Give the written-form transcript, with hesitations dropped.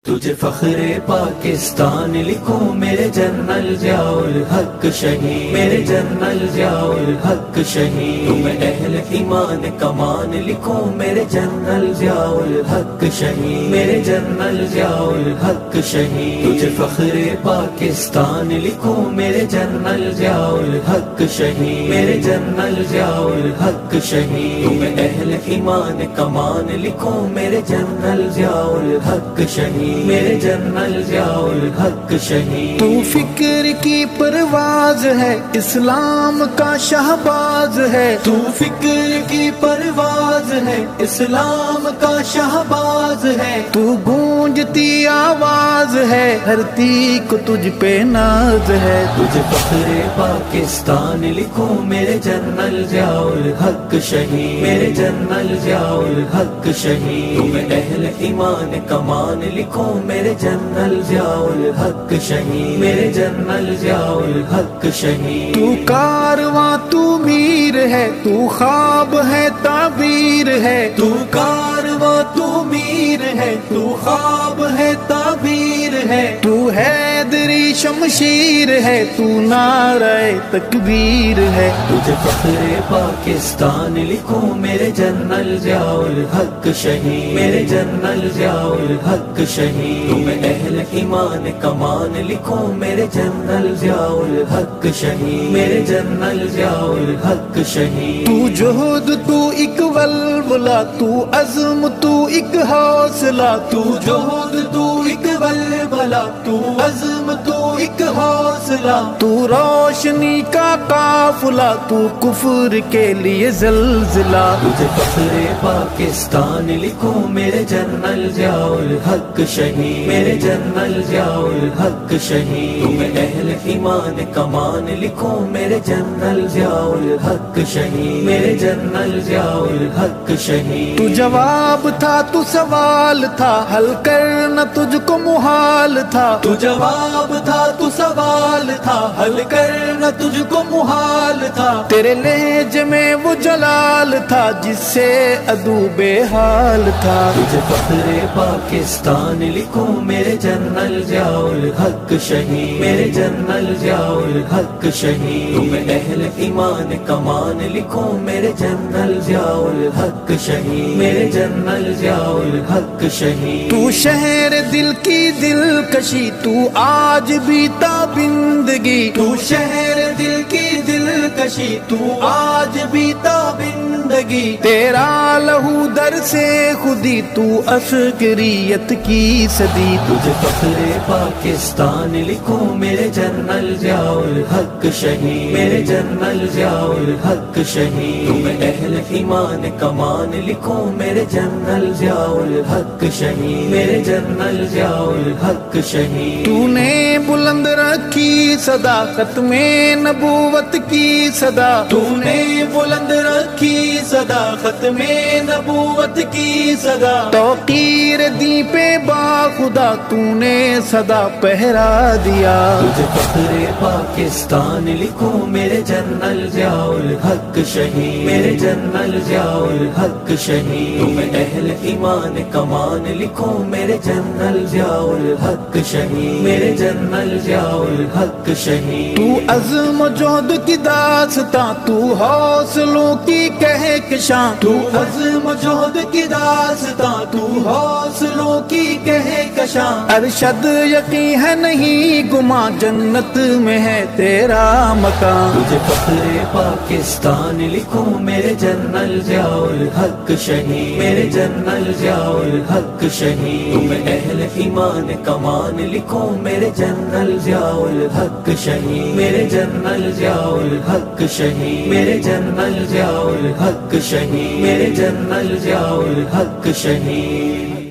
تجھے فخر پاکستان لکھوں میرے جنرل ضیاء الحق شہید، میرے جنرل ضیاء الحق شہید، تمہیں اہل ایمان کمان لکھوں میرے جنرل ضیاء الحق شہید، میرے جنرل ضیاء الحق شہید، تجھے فخر پاکستان لکھوں میرے جنرل ضیاء الحق شہید، میرے جنرل ضیاء الحق شہید، تمہیں اہل ایمان کمان لکھوں میرے جنرل ضیاء الحق شہید، میرے جنرل ضیاء الحق شہید۔ تو فکر کی پرواز ہے، اسلام کا شہباز ہے، تو فکر کی پرواز ہے، اسلام کا شہباز ہے، تو گونجتی آواز ہے، دھرتی کو تجھ پہ ناز ہے۔ تجھے فخر پاکستان لکھوں میرے جنرل ضیاء الحق شہید، میرے جنرل ضیاء الحق شہید، تمہیں اہل ایمان کمان لکھوں میرے جنرل ضیاء الحق شہید، میرے جنرل ضیاء الحق شہید۔ تو کارواں تو میر ہے، تو خواب ہے تعبیر ہے، تو کارواں تو میر ہے، تو خواب ہے تعبیر ہے، تو حیدری شمشیر ہے، تو نعرہ تکبیر ہے۔ تجھے فخر پاکستان لکھوں میرے جنرل ضیاء الحق شہید، میرے جنرل ضیاء الحق شہید، تمہیں اہل ایمان کمان لکھوں میرے جنرل ضیاء الحق شہید، میرے جنرل ضیاء الحق شہید۔ تو جہد تو ایک ولولہ، تو عزم تو ایک حوصلہ، تو جہد تو ایک ولولہ، تو عزم تو ایک حوصلہ، تو روشنی کا قافلہ، تو کفر کے لیے زلزلہ۔ تجھے فخر پاکستان لکھوں میرے جنرل ضیاء الحق شہید، میرے جنرل ضیاء الحق شہید، تمہیں اہل ایمان کمان لکھوں میرے جنرل ضیاء الحق شہید، میرے جنرل ضیاء الحق شہید۔ تو جواب تھا، تو سوال تھا، حل کرنا تجھ کو محال تھا، تو جواب تھا، تو سوال تھا، حل کرنا تجھ کو محال تھا، تیرے لہجے میں وہ جلال تھا جس سے عدو بے حال تھا۔ تجھے فخر پاکستان لکھوں میرے جنرل ضیاء الحق شہید، میرے جنرل ضیاء الحق شہید، تمہیں اہل ایمان کمان لکھوں میرے جنرل ضیاء الحق شہید، میرے جنرل ضیاء الحق شہید۔ تو شہر دل کی دلکشی، تو آج بھی تابندگی، تو شہر دل کی دلکشی، تو آج بھی تابندگی، تیرا لہو در سے خودی، تو عسکریت کی صدی۔ تجھے فخر پاکستان لکھوں میرے جنرل ضیاء الحق شہید، میرے جنرل ضیاء الحق شہید، تمہیں اہل ایمان کمان لکھوں میرے جنرل ضیاء الحق شہید، میرے جنرل ضیاء الحق شہید۔ تو نے بلند رکھی صداقت میں نبوت کی صدا، تو نے بلند رکھی صداقت میں نبوت کی صدا، توقیر دی پہ باخدا تو نے صدا پہرا دیا۔ تجھے فخر پاکستان لکھوں میرے جنرل ضیاء الحق شہید، میرے جنرل ضیاء الحق شہید، تمہیں اہل ایمان کمان لکھوں میرے جنرل ضیاء الحق شہید، میرے جنرل ضیاء الحق شہید۔ تو عزم و جہد کی داستاں، تو حوصلوں کی کہکشاں، تو عزم و جہد کی داستاں، تو حوصلوں کی کہکشاں، ارشد یقین ہے نہیں گماں، جنت میں ہے تیرا مکان۔ تجھے فخر پاکستان لکھوں میرے جنرل ضیاء الحق شہید، میرے جنرل ضیاء الحق شہید، تمہیں اہل ایمان کمان لکھوں میرے جنرل ضیاء الحق شہید، میرے جنرل ضیاء الحق شہید، میرے جنرل ضیاء الحق شہید، میرے جنرل ضیاء الحق شہید۔